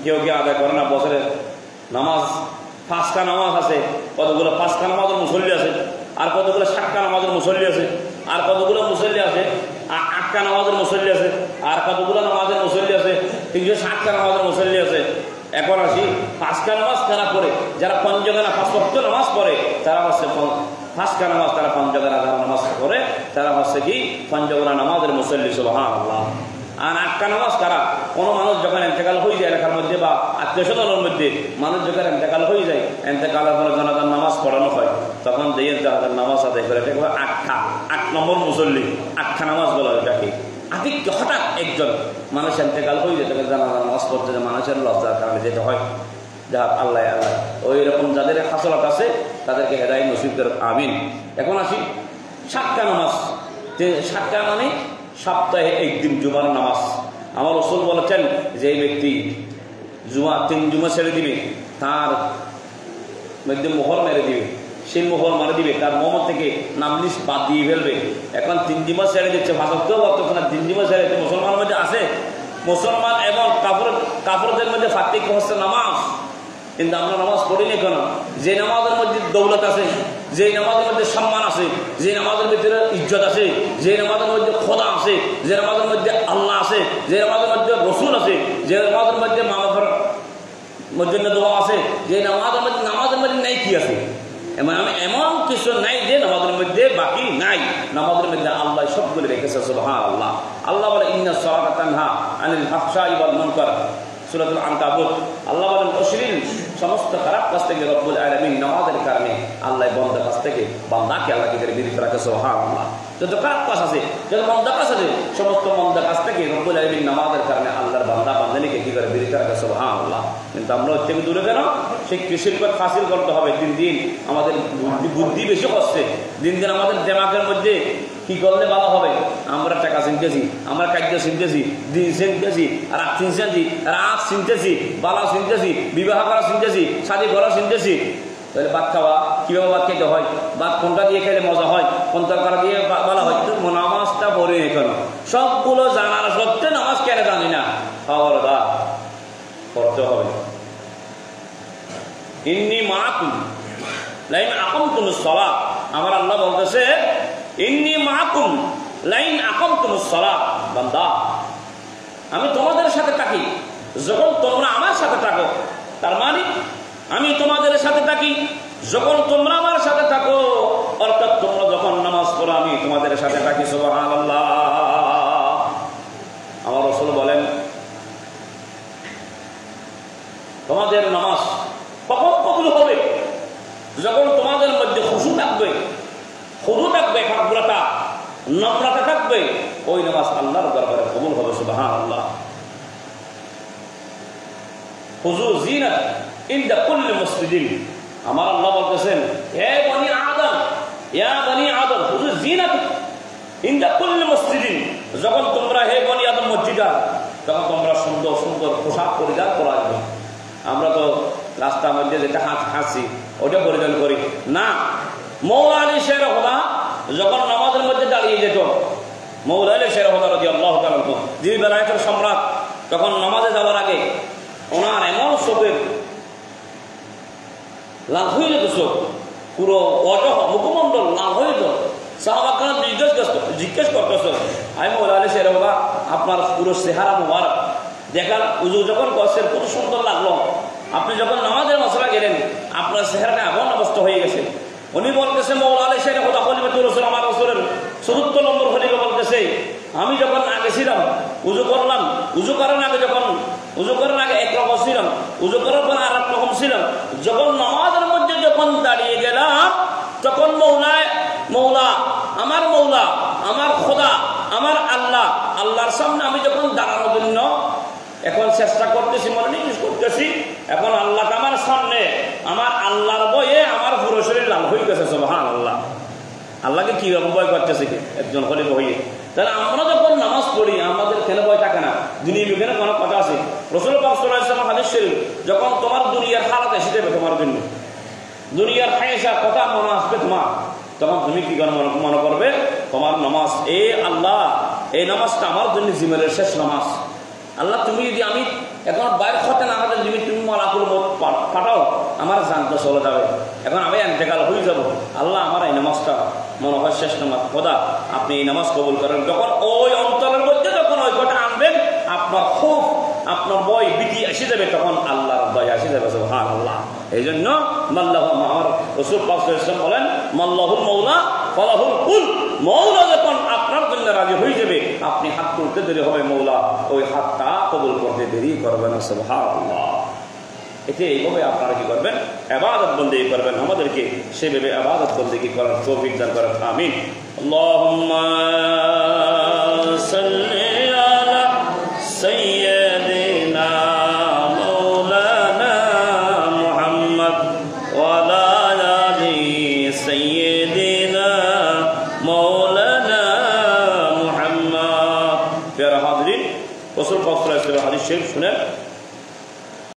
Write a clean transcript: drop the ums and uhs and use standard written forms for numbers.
কেউ কেউ আদায় করে না। বছরে নামাজ 5টা নামাজ আছে, কতগুলো 5টা নামাজের মুসল্লি আছে, আর কতগুলো 7টা নামাজের মুসল্লি আছে, আর কতগুলো মুসল্লি আছে 8টা নামাজের মুসল্লি আছে, আর কতগুলো নামাজের মুসল্লি আছে 360টা নামাজের মুসল্লি আছে। এখন আসি 5টা নামাজ কারা পড়ে, যারা পঞ্চগানা 5 ওয়াক্ত নামাজ পড়ে তারা হচ্ছে 5টা নামাজ, তারা পঞ্চগানা যারা নামাজ পড়ে তারা হচ্ছে কি পঞ্চগানা নামাজের মুসল্লি। সুবহানাল্লাহ। আর 8টা নামাজ কারা, কোনো মানুষ যখন ইন্তেকাল হয়ে যায় এলাকার মধ্যে বা আত্মীয় স্বজনের মধ্যে মানুষ যখন ইন্তেকাল হয়ে যায়, ইন্তেকালের পরে জানাজার নামাজ পড়ানো হয়, তখন দিয়ে জানাজার নামাজ আদায় করে এটা 8 নম্বর মুসল্লি, 8টা নামাজ বলা হয় এটাকে। আদিক হঠাৎ একজন মানুষ ইন্তেকাল হয়ে যায় তখন জানাজার নামাজ পড়তে যে মানুষের লজ্জার কারণে যেতে হয়। যা আল্লাহ আল্লাহ ওই রকম যাদের হাসলাত আছে তাদেরকে হেদায়েত নসিব করুক, আমিন। এখন আসি 7টা নামাজ। 7টা মানে সপ্তাহে একদিন জুমার নামাজ। আমার রাসূল বলেছেন যে এই ব্যক্তি 3 জুমা ছেড়ে দিবে, তার মধ্যে মোহর মেরে দিবে, সেই মোহর মারে দিবে, তার মোহাম্মদ থেকে নাম লিস্ট বাদ দিয়ে ফেলবে। এখন 3 জুমা ছেড়ে দিচ্ছে, ভাষাতেও বলতেছে না 3 জুমা ছেড়ে দিচ্ছে। মুসলমানের মধ্যে আছে, মুসলমান এবং কাফরদের মধ্যে পার্থক্য হচ্ছে নামাজ। কিন্তু আমরা নামাজ পড়ি না কেন? যে নামাজের মধ্যে দৌলত আছে, যে নামাজের মধ্যে সম্মান আছে, যে নামাজের ভিতরে ইজ্জত আছে, যে নামাজের মধ্যে খোদা আছে, যে নামাজের মধ্যে আল্লাহ আছে, যে নামাজের মধ্যে রসুল আছে, যে নামাজের মধ্যে মামাফের মধ্যে দোয়া আছে, যে নামাজের মধ্যে নাই কি আছে? এমন কিছু নাই যে নামাজের মধ্যে বাকি নাই। নামাজের মধ্যে আল্লাহ সবগুলো রেখেছে। সুবহানাল্লাহ। আল্লাহ বলে ইন্নাস সালাতা তানহা আনিল ফাহশাই ওয়াল মুনকার, সূরাতুল আনকাবুত। আল্লাহ বলেন অশ্লীল সমস্ত খারাপ কাজ থেকে রব্বুল আলামিন নামাজের কারণে আল্লাহ বন্দার কাছ থেকে বান্দাকে আল্লাহ কি করে বিরত রাখে। সুবহানাল্লাহ। যত খারাপ কাজ আছে, যত মন্দ কাজ আছে, সমস্ত মন্দ কাজ থেকে রব্বুল আলামিন নামাজের কারণে আল্লাহর বান্দা বান্দাকে কি করে বিরত রাখে। সুবহানাল্লাহ। কিন্তু আমরা ওর থেকে দূরে কেন? সেই কৃষির হাসিল করতে হবে। দিন দিন আমাদের বুদ্ধি বেশি হচ্ছে, দিন দিন আমাদের দেমাগের মধ্যে কি করলে ভালো হবে? আমরা টাকা চিনতেছি, আমরা খাদ্য চিনতেছি, দিন চিনতেছি, রাত চিনতেছি, রাত চিনতেছি, বালা চিনতেছি, বিবাহ করা চিনতেছি, শাদী করা চিনতেছি। তাহলে ভাত খাওয়া কিভাবে ভাত খেতে হয়, ভাত কোনটা দিয়ে খেলে মজা হয়, কোন তরকারি দিয়ে ভালো হয়, নামাজটা পড়ে এখন সবগুলো জানার সত্ত্বে নামাজ কেন জানি না? খবরদার পড়তে হবে। ইন্নী মাআকুম লাইন আকামতুমুস সালাত, আমার আল্লাহ বলতেছে ইন্নী মাআকুম লাইন আকামতুমুস সালাত। বান্দা, আমি তোমাদের সাথে থাকি যখন তোমরা আমার সাথে থাকো। তার মানে আমি তোমাদের সাথে থাকি যখন তোমরা আমার সাথে থাকো, অর্থাৎ তোমরা যখন নামাজ পড়ো আমি তোমাদের সাথে থাকি। সুবহানাল্লাহ। আমার রাসূল বলেন তোমাদের নামাজ কখন কবুল হবে? যখন তোমাদের মধ্যে খুশু থাকবে, একাগ্রতা, নম্রতা থাকবে, ওই নামাজ আল্লাহর দরবারে কবুল হবে। সুবহানাল্লাহ। হুজুর জিনাত ইনদা কুল্লি মুসলিমিন, আমার আল্লাহ বলতেছেন হে বনি আদম, ইয়া বনি আদম, হুজুর জিনাত ইনদা কুল্লি মুসলিমিন, যখন তোমরা হে বনি আদম মসজিদে, তখন তোমরা সুন্দর সুন্দর পোশাক পরিধান করা। আমরা তো রাস্তার মধ্যে যেটা হাসি ওটা পরিধান করি না। মৌলা আলী শের খোদা যখন নামাজের মধ্যে দাঁড়িয়ে যেত, মৌলা আলী শের খোদা রাদিয়াল্লাহু তাআলা যিনি বেলায়েতের সম্রাট, তখন নামাজে যাওয়ার আগে ওনার এমন চোখের লাল হয়ে যেত, চোখ পুরো অজহ মুখমণ্ডল লাল হয়ে যেত। সাহাবাগণ জিজ্ঞেস করতেছ, আমি মৌলা আলী শের খোদা আপনার পুরো চেহারা মুবারক দেখার উজু যখন করছেন কত সুন্দর লাগলো, আপনি যখন নামাজের মশলা গেলেন আপনার চেহারাটা এমন অবস্থা হয়ে গেছে। উনি বলতেছে মৌলা আলী শের খোদা খলিফাতুর রাসূল, আমার রাসূলের 74 নম্বর খলিফা বলতেছে আমি যখন আগে ছিলাম উজু করলাম, উজু করার আগে একরকম ছিলাম, উজু করার পর আর এক রকম ছিলাম, যখন নামাজের মধ্যে যখন দাঁড়িয়ে গেলাম তখন আমার খোদা, আমার আল্লাহর সামনে আমি যখন দাঁড়ানোর জন্য এখন চেষ্টা করতেছি, মনোনিবেশ করতেছি, এখন আল্লাহকে আমার সামনে, আমার আল্লাহর বয়ে আমার পুরো শরীর লাল হয়ে গেছে। সুবহানাল্লাহ। আল্লাহকে কিরকম ভয় করতেছে একজন খলিফা হয়ে? তাহলে আমরা যখন নামাজ পড়ি আমাদের কেন ভয় থাকে না? দুনিয়া বিজ্ঞানে কোনো কথা আছে, রাসূল পাক সাল্লাল্লাহু আলাইহি ওয়াসাল্লাম হাদিস শরীফ, যখন তোমার দুনিয়ার হালাত এসে যাবে, তোমার জন্য দুনিয়ার হায়েসা কথা মনে আসবে তোমার, তখন তুমি কি মনে করবে? তোমার নামাজ, এ আল্লাহ এই নামাজটা আমার জন্য জীবনের শেষ নামাজ, আল্লাহ তুমি যদি আমি এখন বাইরে খতে না হাতে যদি তুমি মালাকুল মত পাঠাও আমার জানতে চলে যাবে, এখন আমি এন্তেকাল হয়ে যাব। আল্লাহ আমার এই নামাজটা মনে হয় শেষ নামাজ, খোদা আপনি এই নামাজ কবুল করেন। যখন ওই অন্তরের মধ্যে যখন ওই কথা আনবেন, আপনার খুব আপনার বয় বিধি এসে যাবে, তখন আল্লাহর দয়া এসে যাবে। সুবহানাল্লাহ। এই জন্য আমার রাসূল পাক সাল্লাল্লাহু আলাইহি ওয়াসাল্লাম বলেন, মাল্লাহুল মাওলা ফালাহুল কুল। মৌলা যখন আপনার জন্য রাজি হয়ে যাবে, আপনি হাত তুলতে দেরি হবে, মৌলা ওই হাতটা কবুল করতে দেরি করবেন। সুবহানাল্লাহ। এতে এইভাবে আপনারা কি করবেন? ইবাদত বন্দেগী করবেন। আমাদেরকে সেভাবে ইবাদত বন্দেগী করার তৌফিক দান করেন। আমিন। আল্লাহুম্মা সাল্লি আলা সাইয়্যিদিনা মাওলানা মুহাম্মদ ওয়া আলা আলি সাইয়্যিদিনা মাওলানা মুহাম্মদ। প্রিয় হাজিরিন, রাসূল পাক সাল্লাল্লাহু আলাইহি ওয়াসাল্লাম হাদিস শরীফ শুনেন,